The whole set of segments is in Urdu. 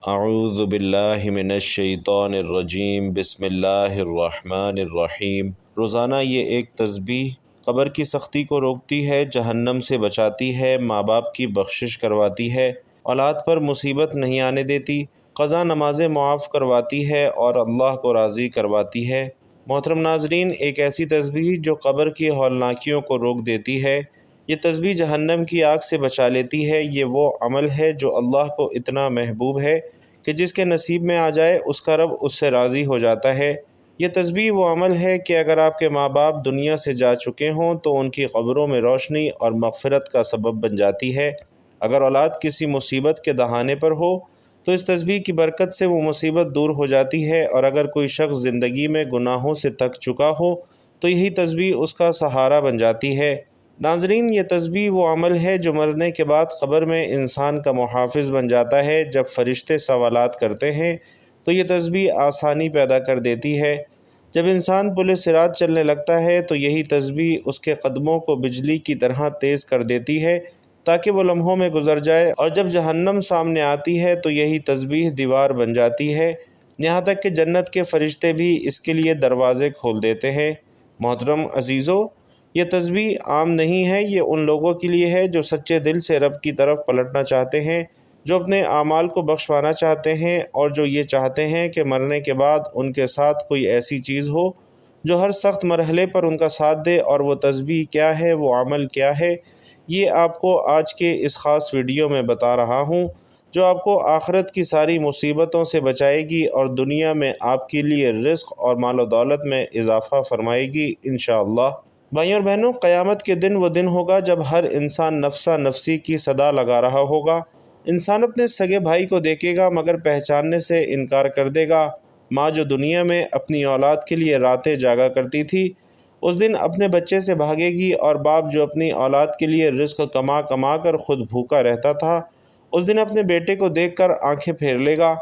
اعوذ باللہ من الشیطان الرجیم بسم اللہ الرحمن الرحیم۔ روزانہ یہ ایک تسبیح قبر کی سختی کو روکتی ہے، جہنم سے بچاتی ہے، ماں باپ کی بخشش کرواتی ہے، اولاد پر مصیبت نہیں آنے دیتی، قضا نمازیں معاف کرواتی ہے اور اللہ کو راضی کرواتی ہے۔ محترم ناظرین، ایک ایسی تسبیح جو قبر کی ہولناکیوں کو روک دیتی ہے۔ یہ تسبیح جہنم کی آگ سے بچا لیتی ہے۔ یہ وہ عمل ہے جو اللہ کو اتنا محبوب ہے کہ جس کے نصیب میں آ جائے اس کا رب اس سے راضی ہو جاتا ہے۔ یہ تسبیح وہ عمل ہے کہ اگر آپ کے ماں باپ دنیا سے جا چکے ہوں تو ان کی قبروں میں روشنی اور مغفرت کا سبب بن جاتی ہے۔ اگر اولاد کسی مصیبت کے دہانے پر ہو تو اس تسبیح کی برکت سے وہ مصیبت دور ہو جاتی ہے، اور اگر کوئی شخص زندگی میں گناہوں سے تک چکا ہو تو یہی تسبیح اس کا سہارا بن جاتی ہے۔ ناظرین، یہ تسبیح وہ عمل ہے جو مرنے کے بعد قبر میں انسان کا محافظ بن جاتا ہے۔ جب فرشتے سوالات کرتے ہیں تو یہ تسبیح آسانی پیدا کر دیتی ہے۔ جب انسان پل صراط چلنے لگتا ہے تو یہی تسبیح اس کے قدموں کو بجلی کی طرح تیز کر دیتی ہے تاکہ وہ لمحوں میں گزر جائے، اور جب جہنم سامنے آتی ہے تو یہی تسبیح دیوار بن جاتی ہے، یہاں تک کہ جنت کے فرشتے بھی اس کے لیے دروازے کھول دیتے ہیں۔ محترم عزیزو، یہ تسبیح عام نہیں ہے، یہ ان لوگوں کے لیے ہے جو سچے دل سے رب کی طرف پلٹنا چاہتے ہیں، جو اپنے اعمال کو بخشوانا چاہتے ہیں، اور جو یہ چاہتے ہیں کہ مرنے کے بعد ان کے ساتھ کوئی ایسی چیز ہو جو ہر سخت مرحلے پر ان کا ساتھ دے۔ اور وہ تسبیح کیا ہے، وہ عمل کیا ہے، یہ آپ کو آج کے اس خاص ویڈیو میں بتا رہا ہوں، جو آپ کو آخرت کی ساری مصیبتوں سے بچائے گی اور دنیا میں آپ کے لیے رزق اور مال و دولت میں اضافہ فرمائے گی انشاءاللہ۔ بھائیوں اور بہنوں، قیامت کے دن وہ دن ہوگا جب ہر انسان نفسا نفسی کی صدا لگا رہا ہوگا۔ انسان اپنے سگے بھائی کو دیکھے گا مگر پہچاننے سے انکار کر دے گا۔ ماں جو دنیا میں اپنی اولاد کے لیے راتیں جاگا کرتی تھی، اس دن اپنے بچے سے بھاگے گی، اور باپ جو اپنی اولاد کے لیے رزق کما کما کر خود بھوکا رہتا تھا، اس دن اپنے بیٹے کو دیکھ کر آنکھیں پھیر لے گا۔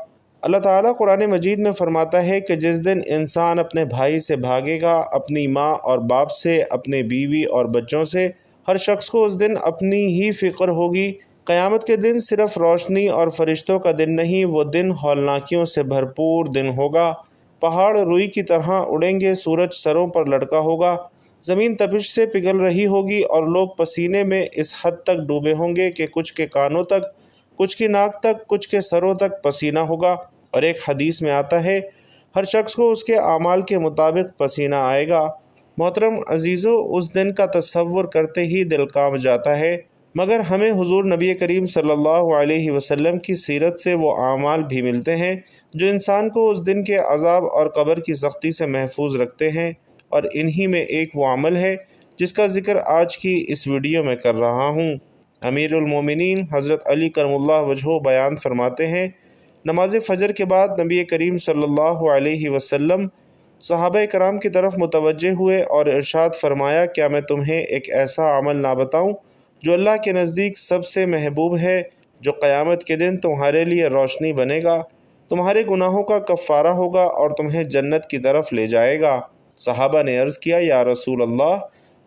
اللہ تعالیٰ قرآن مجید میں فرماتا ہے کہ جس دن انسان اپنے بھائی سے بھاگے گا، اپنی ماں اور باپ سے، اپنے بیوی اور بچوں سے، ہر شخص کو اس دن اپنی ہی فکر ہوگی۔ قیامت کے دن صرف روشنی اور فرشتوں کا دن نہیں، وہ دن ہولناکیوں سے بھرپور دن ہوگا۔ پہاڑ روئی کی طرح اڑیں گے، سورج سروں پر لٹکا ہوگا، زمین تپش سے پگھل رہی ہوگی، اور لوگ پسینے میں اس حد تک ڈوبے ہوں گے کہ کچھ کے کانوں تک، کچھ کی ناک تک، کچھ کے سروں تک پسینہ ہوگا۔ اور ایک حدیث میں آتا ہے، ہر شخص کو اس کے اعمال کے مطابق پسینہ آئے گا۔ محترم عزیزو، اس دن کا تصور کرتے ہی دل کانپ جاتا ہے، مگر ہمیں حضور نبی کریم صلی اللہ علیہ وسلم کی سیرت سے وہ اعمال بھی ملتے ہیں جو انسان کو اس دن کے عذاب اور قبر کی سختی سے محفوظ رکھتے ہیں، اور انہی میں ایک وہ عمل ہے جس کا ذکر آج کی اس ویڈیو میں کر رہا ہوں۔ امیر المومنین حضرت علی کرم اللہ وجہہ بیان فرماتے ہیں، نماز فجر کے بعد نبی کریم صلی اللہ علیہ وسلم صحابہ کرام کی طرف متوجہ ہوئے اور ارشاد فرمایا، کیا میں تمہیں ایک ایسا عمل نہ بتاؤں جو اللہ کے نزدیک سب سے محبوب ہے، جو قیامت کے دن تمہارے لیے روشنی بنے گا، تمہارے گناہوں کا کفارہ ہوگا اور تمہیں جنت کی طرف لے جائے گا؟ صحابہ نے عرض کیا، یا رسول اللہ،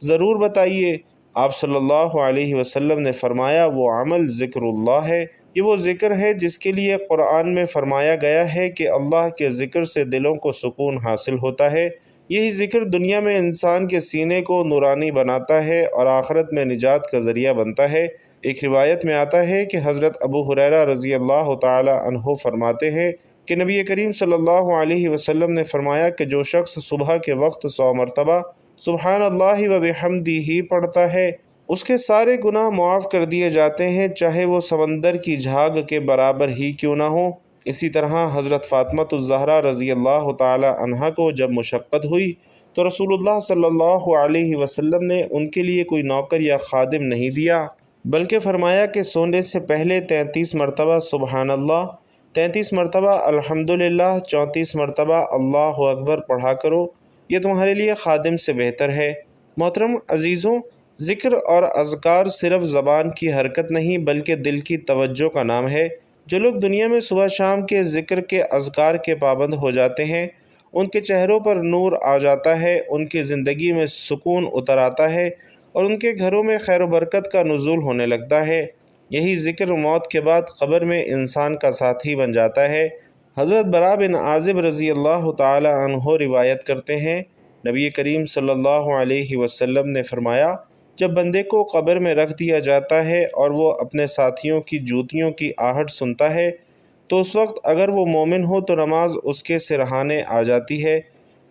ضرور بتائیے۔ آپ صلی اللہ علیہ وسلم نے فرمایا، وہ عمل ذکر اللہ ہے۔ یہ وہ ذکر ہے جس کے لیے قرآن میں فرمایا گیا ہے کہ اللہ کے ذکر سے دلوں کو سکون حاصل ہوتا ہے۔ یہی ذکر دنیا میں انسان کے سینے کو نورانی بناتا ہے اور آخرت میں نجات کا ذریعہ بنتا ہے۔ ایک روایت میں آتا ہے کہ حضرت ابو ہریرہ رضی اللہ تعالی عنہ فرماتے ہیں کہ نبی کریم صلی اللہ علیہ وسلم نے فرمایا کہ جو شخص صبح کے وقت 100 مرتبہ سبحان اللہ و بحمدہ پڑھتا ہے، اس کے سارے گناہ معاف کر دیے جاتے ہیں، چاہے وہ سمندر کی جھاگ کے برابر ہی کیوں نہ ہو۔ اسی طرح حضرت فاطمہ الزہرا رضی اللہ تعالی عنہا کو جب مشقت ہوئی تو رسول اللہ صلی اللہ علیہ وسلم نے ان کے لیے کوئی نوکر یا خادم نہیں دیا، بلکہ فرمایا کہ سونے سے پہلے 33 مرتبہ سبحان اللہ، 33 مرتبہ الحمدللہ، 34 مرتبہ اللہ اکبر پڑھا کرو، یہ تمہارے لیے خادم سے بہتر ہے۔ محترم عزیزوں، ذکر اور اذکار صرف زبان کی حرکت نہیں بلکہ دل کی توجہ کا نام ہے۔ جو لوگ دنیا میں صبح شام کے ذکر کے اذکار کے پابند ہو جاتے ہیں، ان کے چہروں پر نور آ جاتا ہے، ان کی زندگی میں سکون اتر آتا ہے، اور ان کے گھروں میں خیر و برکت کا نزول ہونے لگتا ہے۔ یہی ذکر موت کے بعد قبر میں انسان کا ساتھی بن جاتا ہے۔ حضرت براء بن عازب رضی اللہ تعالی عنہ روایت کرتے ہیں، نبی کریم صلی اللہ علیہ وسلم نے فرمایا، جب بندے کو قبر میں رکھ دیا جاتا ہے اور وہ اپنے ساتھیوں کی جوتیوں کی آہٹ سنتا ہے تو اس وقت اگر وہ مومن ہو تو نماز اس کے سرہانے آ جاتی ہے،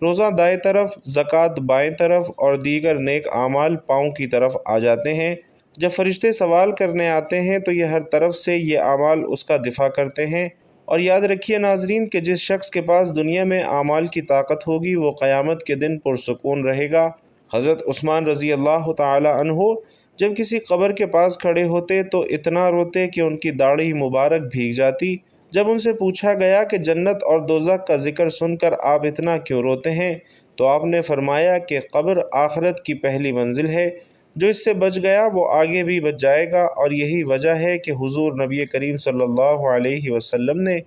روزہ دائیں طرف، زکوٰۃ بائیں طرف اور دیگر نیک اعمال پاؤں کی طرف آ جاتے ہیں۔ جب فرشتے سوال کرنے آتے ہیں تو یہ ہر طرف سے یہ اعمال اس کا دفاع کرتے ہیں۔ اور یاد رکھیے ناظرین کہ جس شخص کے پاس دنیا میں اعمال کی طاقت ہوگی وہ قیامت کے دن پرسکون رہے گا۔ حضرت عثمان رضی اللہ تعالی عنہ جب کسی قبر کے پاس کھڑے ہوتے تو اتنا روتے کہ ان کی داڑھی مبارک بھیگ جاتی۔ جب ان سے پوچھا گیا کہ جنت اور دوزخ کا ذکر سن کر آپ اتنا کیوں روتے ہیں تو آپ نے فرمایا کہ قبر آخرت کی پہلی منزل ہے، جو اس سے بچ گیا وہ آگے بھی بچ جائے گا، اور یہی وجہ ہے کہ حضور نبی کریم صلی اللہ علیہ وسلم نے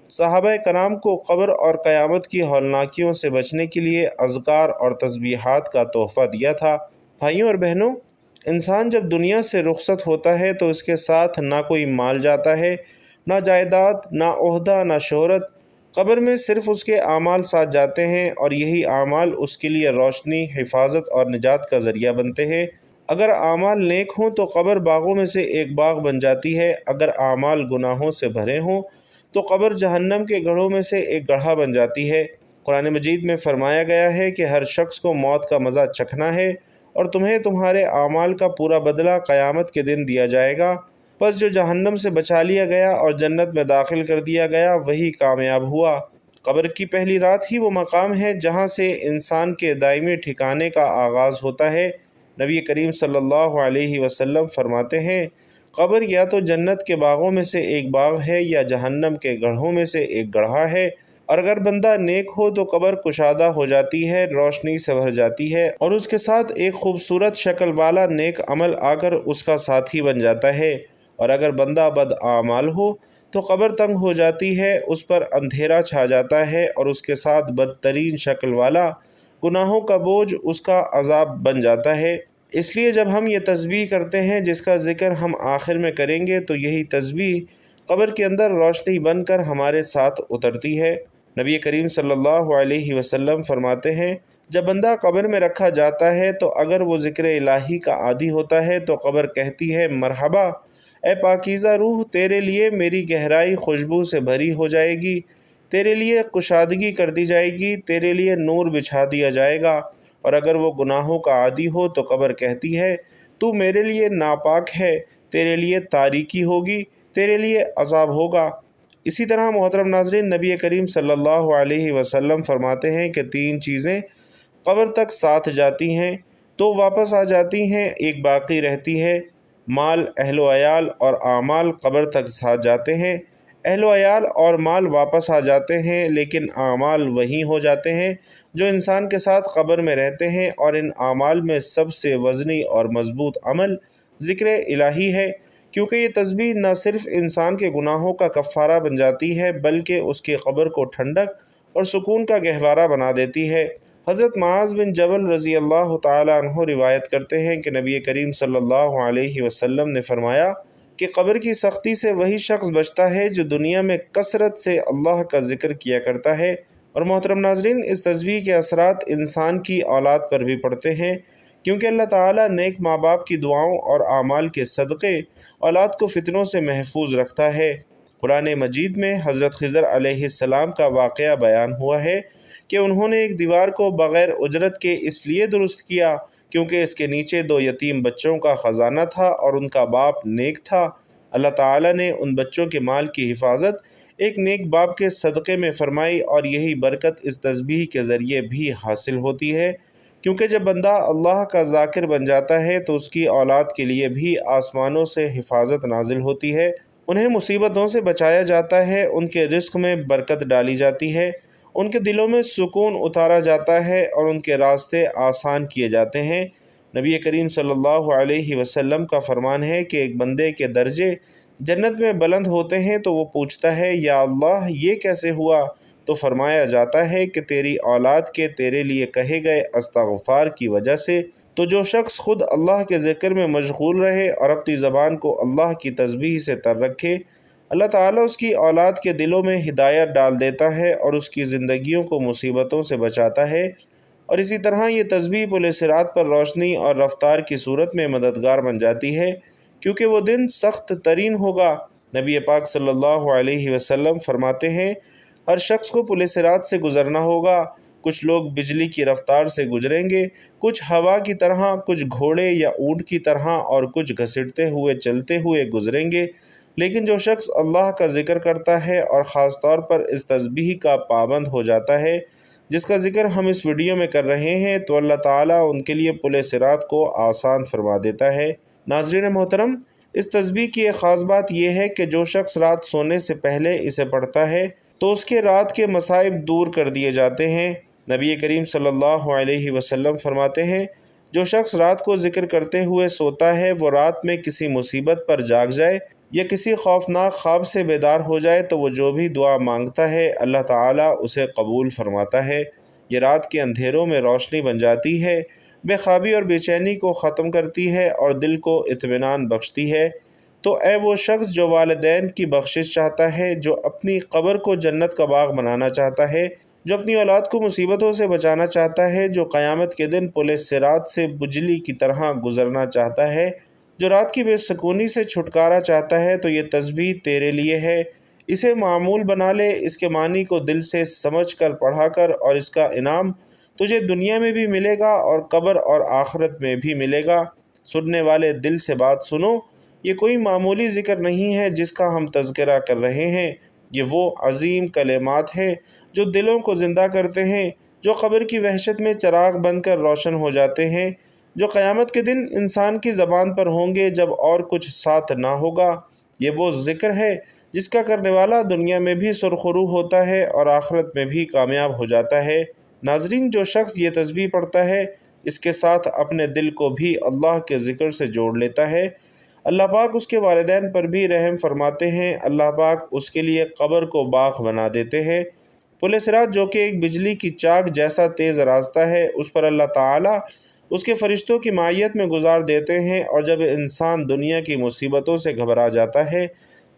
صحابہ کرام کو قبر اور قیامت کی ہولناکیوں سے بچنے کے لیے اذکار اور تسبیحات کا تحفہ دیا تھا۔ بھائیوں اور بہنوں، انسان جب دنیا سے رخصت ہوتا ہے تو اس کے ساتھ نہ کوئی مال جاتا ہے، نہ جائیداد، نہ عہدہ، نہ شہرت۔ قبر میں صرف اس کے اعمال ساتھ جاتے ہیں، اور یہی اعمال اس کے لیے روشنی، حفاظت اور نجات کا ذریعہ بنتے ہیں۔ اگر اعمال نیک ہوں تو قبر باغوں میں سے ایک باغ بن جاتی ہے، اگر اعمال گناہوں سے بھرے ہوں تو قبر جہنم کے گڑھوں میں سے ایک گڑھا بن جاتی ہے۔ قرآن مجید میں فرمایا گیا ہے کہ ہر شخص کو موت کا مزہ چکھنا ہے، اور تمہیں تمہارے اعمال کا پورا بدلہ قیامت کے دن دیا جائے گا۔ پس جو جہنم سے بچا لیا گیا اور جنت میں داخل کر دیا گیا وہی کامیاب ہوا۔ قبر کی پہلی رات ہی وہ مقام ہے جہاں سے انسان کے دائمی ٹھکانے کا آغاز ہوتا ہے۔ نبی کریم صلی اللہ علیہ وسلم فرماتے ہیں، قبر یا تو جنت کے باغوں میں سے ایک باغ ہے یا جہنم کے گڑھوں میں سے ایک گڑھا ہے، اور اگر بندہ نیک ہو تو قبر کشادہ ہو جاتی ہے، روشنی سے بھر جاتی ہے، اور اس کے ساتھ ایک خوبصورت شکل والا نیک عمل آ کر اس کا ساتھی بن جاتا ہے، اور اگر بندہ بد اعمال ہو تو قبر تنگ ہو جاتی ہے، اس پر اندھیرا چھا جاتا ہے، اور اس کے ساتھ بدترین شکل والا گناہوں کا بوجھ اس کا عذاب بن جاتا ہے۔ اس لیے جب ہم یہ تسبیح کرتے ہیں جس کا ذکر ہم آخر میں کریں گے تو یہی تسبیح قبر کے اندر روشنی بن کر ہمارے ساتھ اترتی ہے۔ نبی کریم صلی اللہ علیہ وسلم فرماتے ہیں، جب بندہ قبر میں رکھا جاتا ہے تو اگر وہ ذکر الہی کا عادی ہوتا ہے تو قبر کہتی ہے، مرحبا اے پاکیزہ روح، تیرے لیے میری گہرائی خوشبو سے بھری ہو جائے گی، تیرے لیے کشادگی کر دی جائے گی، تیرے لیے نور بچھا دیا جائے گا۔ اور اگر وہ گناہوں کا عادی ہو تو قبر کہتی ہے، تو میرے لیے ناپاک ہے، تیرے لیے تاریکی ہوگی، تیرے لیے عذاب ہوگا۔ اسی طرح محترم ناظرین، نبی کریم صلی اللہ علیہ وسلم فرماتے ہیں کہ تین چیزیں قبر تک ساتھ جاتی ہیں تو واپس آ جاتی ہیں، ایک باقی رہتی ہے، مال، اہل و عیال اور اعمال قبر تک ساتھ جاتے ہیں۔ اہل و عیال اور مال واپس آ جاتے ہیں لیکن اعمال وہی ہو جاتے ہیں جو انسان کے ساتھ قبر میں رہتے ہیں، اور ان اعمال میں سب سے وزنی اور مضبوط عمل ذکر الہی ہے، کیونکہ یہ تسبیح نہ صرف انسان کے گناہوں کا کفارہ بن جاتی ہے بلکہ اس کی قبر کو ٹھنڈک اور سکون کا گہوارہ بنا دیتی ہے۔ حضرت معاذ بن جبل رضی اللہ تعالی عنہ روایت کرتے ہیں کہ نبی کریم صلی اللہ علیہ وسلم نے فرمایا کہ قبر کی سختی سے وہی شخص بچتا ہے جو دنیا میں کثرت سے اللہ کا ذکر کیا کرتا ہے۔ اور محترم ناظرین، اس تسبیح کے اثرات انسان کی اولاد پر بھی پڑتے ہیں، کیونکہ اللہ تعالیٰ نیک ماں باپ کی دعاؤں اور اعمال کے صدقے اولاد کو فتنوں سے محفوظ رکھتا ہے۔ قرآن مجید میں حضرت خضر علیہ السلام کا واقعہ بیان ہوا ہے کہ انہوں نے ایک دیوار کو بغیر اجرت کے اس لیے درست کیا کیونکہ اس کے نیچے دو یتیم بچوں کا خزانہ تھا اور ان کا باپ نیک تھا۔ اللہ تعالیٰ نے ان بچوں کے مال کی حفاظت ایک نیک باپ کے صدقے میں فرمائی، اور یہی برکت اس تسبیح کے ذریعے بھی حاصل ہوتی ہے، کیونکہ جب بندہ اللہ کا ذاکر بن جاتا ہے تو اس کی اولاد کے لیے بھی آسمانوں سے حفاظت نازل ہوتی ہے، انہیں مصیبتوں سے بچایا جاتا ہے، ان کے رزق میں برکت ڈالی جاتی ہے، ان کے دلوں میں سکون اتارا جاتا ہے اور ان کے راستے آسان کیے جاتے ہیں۔ نبی کریم صلی اللہ علیہ وسلم کا فرمان ہے کہ ایک بندے کے درجے جنت میں بلند ہوتے ہیں تو وہ پوچھتا ہے، یا اللہ یہ کیسے ہوا؟ تو فرمایا جاتا ہے کہ تیری اولاد کے تیرے لیے کہے گئے استغفار کی وجہ سے تو جو شخص خود اللہ کے ذکر میں مشغول رہے اور اپنی زبان کو اللہ کی تسبیح سے تر رکھے، اللہ تعالیٰ اس کی اولاد کے دلوں میں ہدایت ڈال دیتا ہے اور اس کی زندگیوں کو مصیبتوں سے بچاتا ہے۔ اور اسی طرح یہ تسبیح پل صراط پر روشنی اور رفتار کی صورت میں مددگار بن جاتی ہے، کیونکہ وہ دن سخت ترین ہوگا۔ نبی پاک صلی اللہ علیہ وسلم فرماتے ہیں، ہر شخص کو پل صراط سے گزرنا ہوگا۔ کچھ لوگ بجلی کی رفتار سے گزریں گے، کچھ ہوا کی طرح، کچھ گھوڑے یا اونٹ کی طرح، اور کچھ گھسٹتے ہوئے چلتے ہوئے گزریں گے۔ لیکن جو شخص اللہ کا ذکر کرتا ہے اور خاص طور پر اس تسبیح کا پابند ہو جاتا ہے جس کا ذکر ہم اس ویڈیو میں کر رہے ہیں، تو اللہ تعالیٰ ان کے لیے پل صراط کو آسان فرما دیتا ہے۔ ناظرین محترم، اس تسبیح کی ایک خاص بات یہ ہے کہ جو شخص رات سونے سے پہلے اسے پڑھتا ہے تو اس کے رات کے مصائب دور کر دیے جاتے ہیں۔ نبی کریم صلی اللہ علیہ وسلم فرماتے ہیں، جو شخص رات کو ذکر کرتے ہوئے سوتا ہے، وہ رات میں کسی مصیبت پر جاگ جائے یا کسی خوفناک خواب سے بیدار ہو جائے تو وہ جو بھی دعا مانگتا ہے اللہ تعالیٰ اسے قبول فرماتا ہے۔ یہ رات کے اندھیروں میں روشنی بن جاتی ہے، بے خوابی اور بے چینی کو ختم کرتی ہے اور دل کو اطمینان بخشتی ہے۔ تو اے وہ شخص جو والدین کی بخشش چاہتا ہے، جو اپنی قبر کو جنت کا باغ بنانا چاہتا ہے، جو اپنی اولاد کو مصیبتوں سے بچانا چاہتا ہے، جو قیامت کے دن پل صراط سے بجلی کی طرح گزرنا چاہتا ہے، جو رات کی بے سکونی سے چھٹکارا چاہتا ہے، تو یہ تسبیح تیرے لیے ہے۔ اسے معمول بنا لے، اس کے معنی کو دل سے سمجھ کر پڑھا کر، اور اس کا انعام تجھے دنیا میں بھی ملے گا اور قبر اور آخرت میں بھی ملے گا۔ سننے والے دل سے بات سنو، یہ کوئی معمولی ذکر نہیں ہے جس کا ہم تذکرہ کر رہے ہیں، یہ وہ عظیم کلمات ہیں جو دلوں کو زندہ کرتے ہیں، جو قبر کی وحشت میں چراغ بن کر روشن ہو جاتے ہیں، جو قیامت کے دن انسان کی زبان پر ہوں گے جب اور کچھ ساتھ نہ ہوگا۔ یہ وہ ذکر ہے جس کا کرنے والا دنیا میں بھی سرخرو ہوتا ہے اور آخرت میں بھی کامیاب ہو جاتا ہے۔ ناظرین، جو شخص یہ تسبیح پڑھتا ہے، اس کے ساتھ اپنے دل کو بھی اللہ کے ذکر سے جوڑ لیتا ہے۔ اللہ پاک اس کے والدین پر بھی رحم فرماتے ہیں، اللہ پاک اس کے لیے قبر کو باغ بنا دیتے ہیں۔ پل صراط جو کہ ایک بجلی کی چاک جیسا تیز راستہ ہے، اس پر اللہ تعالیٰ اس کے فرشتوں کی معیت میں گزار دیتے ہیں، اور جب انسان دنیا کی مصیبتوں سے گھبرا جاتا ہے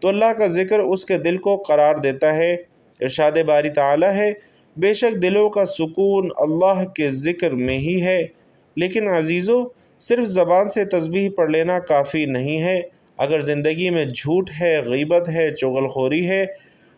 تو اللہ کا ذکر اس کے دل کو قرار دیتا ہے۔ ارشاد باری تعالیٰ ہے، بے شک دلوں کا سکون اللہ کے ذکر میں ہی ہے۔ لیکن عزیزو، صرف زبان سے تسبیح پڑھ لینا کافی نہیں ہے۔ اگر زندگی میں جھوٹ ہے، غیبت ہے، چغل خوری ہے،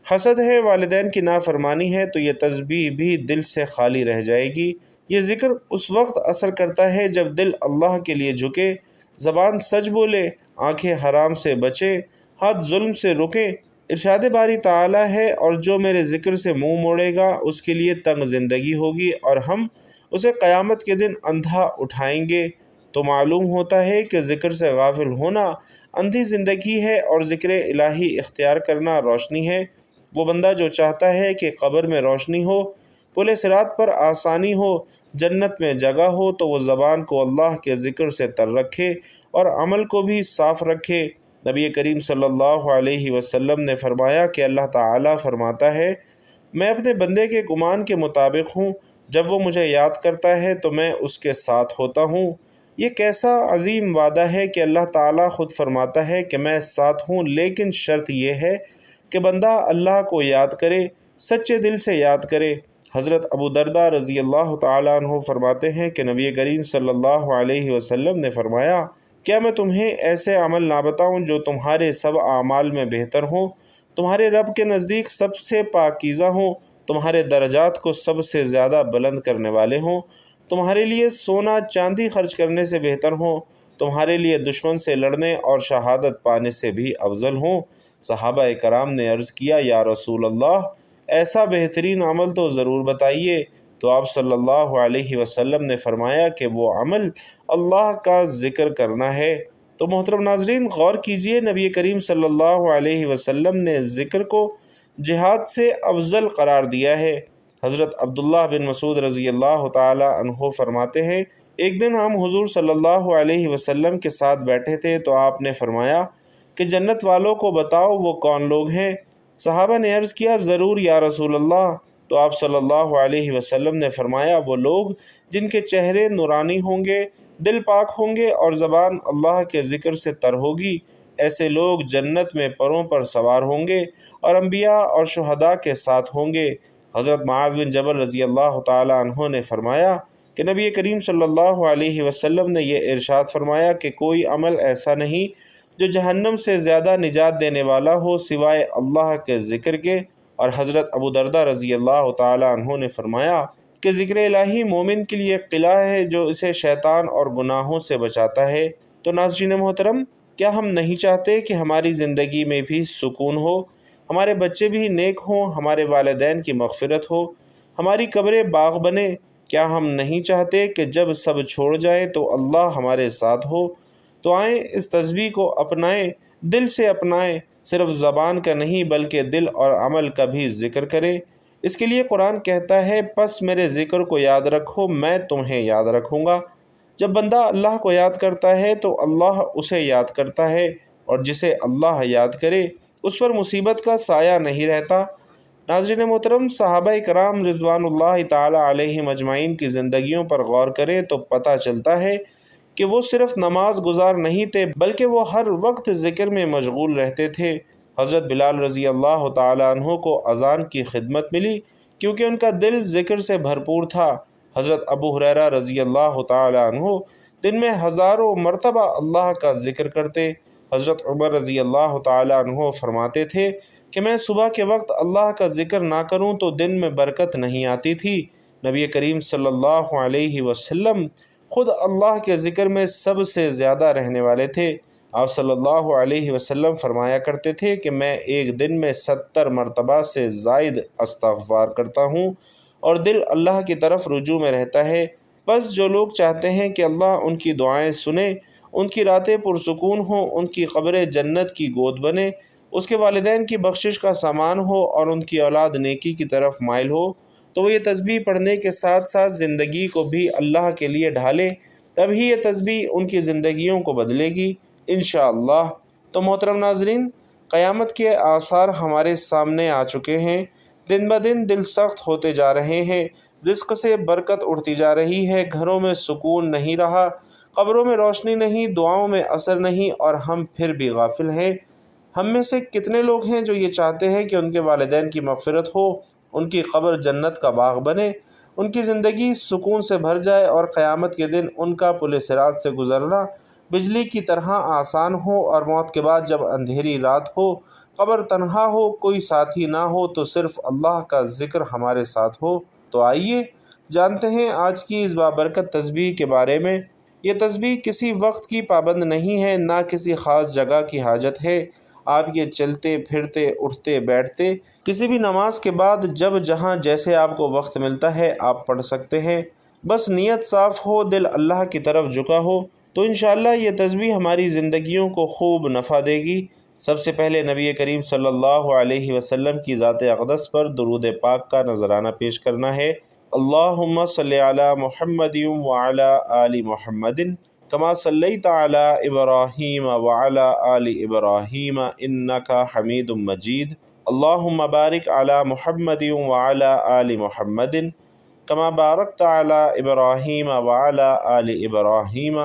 حسد ہے، والدین کی نافرمانی ہے، تو یہ تسبیح بھی دل سے خالی رہ جائے گی۔ یہ ذکر اس وقت اثر کرتا ہے جب دل اللہ کے لیے جھکے، زبان سچ بولے، آنکھیں حرام سے بچے، ہاتھ ظلم سے رکیں۔ ارشاد باری تعالیٰ ہے، اور جو میرے ذکر سے منہ موڑے گا اس کے لیے تنگ زندگی ہوگی اور ہم اسے قیامت کے دن اندھا اٹھائیں گے۔ تو معلوم ہوتا ہے کہ ذکر سے غافل ہونا اندھی زندگی ہے اور ذکر الہی اختیار کرنا روشنی ہے۔ وہ بندہ جو چاہتا ہے کہ قبر میں روشنی ہو، پل صراط پر آسانی ہو، جنت میں جگہ ہو، تو وہ زبان کو اللہ کے ذکر سے تر رکھے اور عمل کو بھی صاف رکھے۔ نبی کریم صلی اللہ علیہ وسلم نے فرمایا کہ اللہ تعالیٰ فرماتا ہے، میں اپنے بندے کے گمان کے مطابق ہوں، جب وہ مجھے یاد کرتا ہے تو میں اس کے ساتھ ہوتا ہوں۔ یہ کیسا عظیم وعدہ ہے کہ اللہ تعالیٰ خود فرماتا ہے کہ میں ساتھ ہوں، لیکن شرط یہ ہے کہ بندہ اللہ کو یاد کرے، سچے دل سے یاد کرے۔ حضرت ابو درداء رضی اللہ تعالیٰ عنہ فرماتے ہیں کہ نبی کریم صلی اللہ علیہ وسلم نے فرمایا، کیا میں تمہیں ایسے عمل نہ بتاؤں جو تمہارے سب اعمال میں بہتر ہوں، تمہارے رب کے نزدیک سب سے پاکیزہ ہوں، تمہارے درجات کو سب سے زیادہ بلند کرنے والے ہوں، تمہارے لیے سونا چاندی خرچ کرنے سے بہتر ہوں، تمہارے لیے دشمن سے لڑنے اور شہادت پانے سے بھی افضل ہوں؟ صحابہ کرام نے عرض کیا، یا رسول اللہ، ایسا بہترین عمل تو ضرور بتائیے۔ تو آپ صلی اللہ علیہ وسلم نے فرمایا کہ وہ عمل اللہ کا ذکر کرنا ہے۔ تو محترم ناظرین، غور کیجئے، نبی کریم صلی اللہ علیہ وسلم نے ذکر کو جہاد سے افضل قرار دیا ہے۔ حضرت عبداللہ بن مسعود رضی اللہ تعالی عنہ فرماتے ہیں، ایک دن ہم حضور صلی اللہ علیہ وسلم کے ساتھ بیٹھے تھے تو آپ نے فرمایا کہ جنت والوں کو بتاؤ وہ کون لوگ ہیں؟ صحابہ نے عرض کیا، ضرور یا رسول اللہ۔ تو آپ صلی اللہ علیہ وسلم نے فرمایا، وہ لوگ جن کے چہرے نورانی ہوں گے، دل پاک ہوں گے اور زبان اللہ کے ذکر سے تر ہوگی، ایسے لوگ جنت میں پروں پر سوار ہوں گے اور انبیاء اور شہداء کے ساتھ ہوں گے۔ حضرت معاذ بن جبل رضی اللہ تعالی عنہ نے فرمایا کہ نبی کریم صلی اللہ علیہ وسلم نے یہ ارشاد فرمایا کہ کوئی عمل ایسا نہیں جو جہنم سے زیادہ نجات دینے والا ہو سوائے اللہ کے ذکر کے۔ اور حضرت ابو دردہ رضی اللہ تعالی عنہ نے فرمایا کہ ذکر الہی مومن کے لیے قلعہ ہے جو اسے شیطان اور گناہوں سے بچاتا ہے۔ تو ناظرین محترم، کیا ہم نہیں چاہتے کہ ہماری زندگی میں بھی سکون ہو، ہمارے بچے بھی نیک ہوں، ہمارے والدین کی مغفرت ہو، ہماری قبریں باغ بنے؟ کیا ہم نہیں چاہتے کہ جب سب چھوڑ جائیں تو اللہ ہمارے ساتھ ہو؟ تو آئیں اس تسبیح کو اپنائیں، دل سے اپنائیں، صرف زبان کا نہیں بلکہ دل اور عمل کا بھی ذکر کریں۔ اس کے لیے قرآن کہتا ہے پس میرے ذکر کو یاد رکھو میں تمہیں یاد رکھوں گا۔ جب بندہ اللہ کو یاد کرتا ہے تو اللہ اسے یاد کرتا ہے، اور جسے اللہ یاد کرے اس پر مصیبت کا سایہ نہیں رہتا۔ ناظرین محترم، صحابہ کرام رضوان اللہ تعالی علیہم اجمعین کی زندگیوں پر غور کریں تو پتہ چلتا ہے کہ وہ صرف نماز گزار نہیں تھے بلکہ وہ ہر وقت ذکر میں مشغول رہتے تھے۔ حضرت بلال رضی اللہ تعالی عنہ کو اذان کی خدمت ملی کیونکہ ان کا دل ذکر سے بھرپور تھا۔ حضرت ابو ہریرہ رضی اللہ تعالی عنہ دن میں ہزاروں مرتبہ اللہ کا ذکر کرتے۔ حضرت عمر رضی اللہ تعالی عنہ فرماتے تھے کہ میں صبح کے وقت اللہ کا ذکر نہ کروں تو دن میں برکت نہیں آتی تھی۔ نبی کریم صلی اللہ علیہ وسلم خود اللہ کے ذکر میں سب سے زیادہ رہنے والے تھے۔ آپ صلی اللہ علیہ وسلم فرمایا کرتے تھے کہ میں ایک دن میں 70 مرتبہ سے زائد استغفار کرتا ہوں اور دل اللہ کی طرف رجوع میں رہتا ہے۔ بس جو لوگ چاہتے ہیں کہ اللہ ان کی دعائیں سنے، ان کی راتیں پرسکون ہوں، ان کی قبریں جنت کی گود بنے، اس کے والدین کی بخشش کا سامان ہو اور ان کی اولاد نیکی کی طرف مائل ہو، تو وہ یہ تسبیح پڑھنے کے ساتھ ساتھ زندگی کو بھی اللہ کے لیے ڈھالے، تبھی یہ تسبیح ان کی زندگیوں کو بدلے گی انشاءاللہ۔ تو محترم ناظرین، قیامت کے آثار ہمارے سامنے آ چکے ہیں۔ دن بدن دل سخت ہوتے جا رہے ہیں، رزق سے برکت اڑتی جا رہی ہے، گھروں میں سکون نہیں رہا، قبروں میں روشنی نہیں، دعاؤں میں اثر نہیں، اور ہم پھر بھی غافل ہیں۔ ہم میں سے کتنے لوگ ہیں جو یہ چاہتے ہیں کہ ان کے والدین کی مغفرت ہو، ان کی قبر جنت کا باغ بنے، ان کی زندگی سکون سے بھر جائے اور قیامت کے دن ان کا پل صراط سے گزرنا بجلی کی طرح آسان ہو، اور موت کے بعد جب اندھیری رات ہو، قبر تنہا ہو، کوئی ساتھی نہ ہو، تو صرف اللہ کا ذکر ہمارے ساتھ ہو۔ تو آئیے جانتے ہیں آج کی اس بابرکت تسبیح کے بارے میں۔ یہ تسبیح کسی وقت کی پابند نہیں ہے، نہ کسی خاص جگہ کی حاجت ہے۔ آپ یہ چلتے پھرتے اٹھتے بیٹھتے کسی بھی نماز کے بعد جب جہاں جیسے آپ کو وقت ملتا ہے آپ پڑھ سکتے ہیں، بس نیت صاف ہو، دل اللہ کی طرف جھکا ہو، تو انشاءاللہ یہ تسبیح ہماری زندگیوں کو خوب نفع دے گی۔ سب سے پہلے نبی کریم صلی اللہ علیہ وسلم کی ذات اقدس پر درود پاک کا نذرانہ پیش کرنا ہے۔ اللہم صلی علی محمد وعلی آل محمد کما صلیت علی ابراہیم وعلی آل ابراہیم انک حمید مجید۔ اللہم بارک علی محمد وعلی آل محمد کما بارکت علی ابراہیم وعلی آل ابراہیم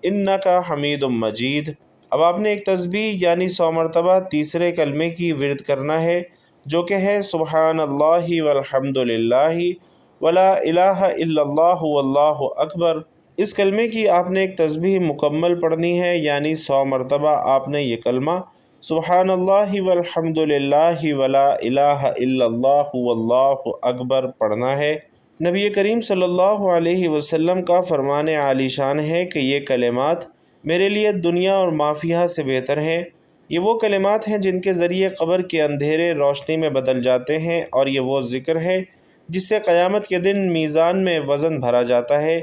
انک حمید مجید۔ اب آپ نے ایک تسبیح یعنی 100 مرتبہ تیسرے کلمے کی ورد کرنا ہے، جو کہ ہے سبحان اللہ والحمد للہ ولا الہ الا اللہ واللہ اکبر۔ اس کلمے کی آپ نے ایک تسبیح مکمل پڑھنی ہے، یعنی 100 مرتبہ آپ نے یہ کلمہ سبحان اللہ والحمد للہ ولا الہ الا اللہ واللہ اکبر پڑھنا ہے۔ نبی کریم صلی اللہ علیہ وسلم کا فرمان عالی شان ہے کہ یہ کلمات میرے لیے دنیا اور ما فیہا سے بہتر ہیں۔ یہ وہ کلمات ہیں جن کے ذریعے قبر کے اندھیرے روشنی میں بدل جاتے ہیں، اور یہ وہ ذکر ہے جس سے قیامت کے دن میزان میں وزن بھرا جاتا ہے۔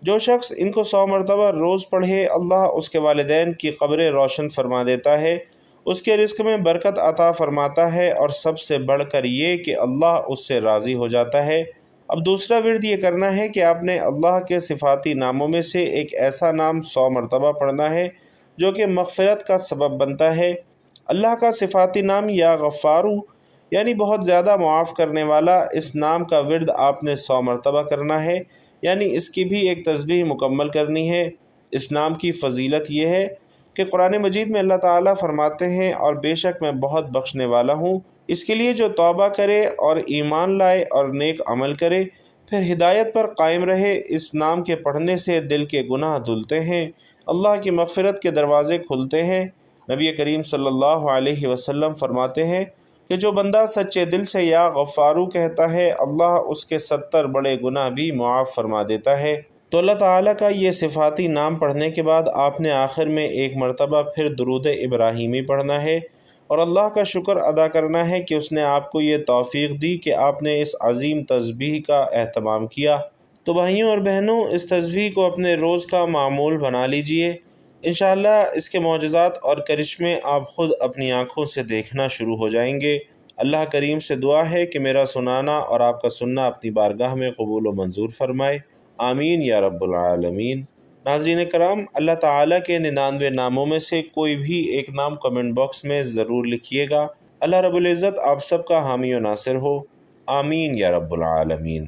جو شخص ان کو 100 مرتبہ روز پڑھے، اللہ اس کے والدین کی قبریں روشن فرما دیتا ہے، اس کے رزق میں برکت عطا فرماتا ہے، اور سب سے بڑھ کر یہ کہ اللہ اس سے راضی ہو جاتا ہے۔ اب دوسرا ورد یہ کرنا ہے کہ آپ نے اللہ کے صفاتی ناموں میں سے ایک ایسا نام 100 مرتبہ پڑھنا ہے جو کہ مغفرت کا سبب بنتا ہے۔ اللہ کا صفاتی نام یا غفارو یعنی بہت زیادہ معاف کرنے والا، اس نام کا ورد آپ نے 100 مرتبہ کرنا ہے۔ یعنی اس کی بھی ایک تسبیح مکمل کرنی ہے۔ اس نام کی فضیلت یہ ہے کہ قرآن مجید میں اللہ تعالیٰ فرماتے ہیں اور بے شک میں بہت بخشنے والا ہوں۔ اس کے لیے جو توبہ کرے اور ایمان لائے اور نیک عمل کرے پھر ہدایت پر قائم رہے، اس نام کے پڑھنے سے دل کے گناہ دھلتے ہیں، اللہ کی مغفرت کے دروازے کھلتے ہیں۔ نبی کریم صلی اللہ علیہ وسلم فرماتے ہیں کہ جو بندہ سچے دل سے یا غفارو کہتا ہے، اللہ اس کے 70 بڑے گناہ بھی معاف فرما دیتا ہے۔ تو اللہ تعالیٰ کا یہ صفاتی نام پڑھنے کے بعد آپ نے آخر میں ایک مرتبہ پھر درود ابراہیمی پڑھنا ہے اور اللہ کا شکر ادا کرنا ہے کہ اس نے آپ کو یہ توفیق دی کہ آپ نے اس عظیم تسبیح کا اہتمام کیا۔ تو بھائیوں اور بہنوں، اس تسبیح کو اپنے روز کا معمول بنا لیجئے۔ انشاءاللہ اس کے معجزات اور کرشمے آپ خود اپنی آنکھوں سے دیکھنا شروع ہو جائیں گے۔ اللہ کریم سے دعا ہے کہ میرا سنانا اور آپ کا سننا اپنی بارگاہ میں قبول و منظور فرمائے، آمین یا رب العالمین۔ ناظرین کرام، اللہ تعالیٰ کے 99 ناموں میں سے کوئی بھی ایک نام کمنٹ باکس میں ضرور لکھیے گا۔ اللہ رب العزت آپ سب کا حامی و ناصر ہو، آمین یا رب العالمین۔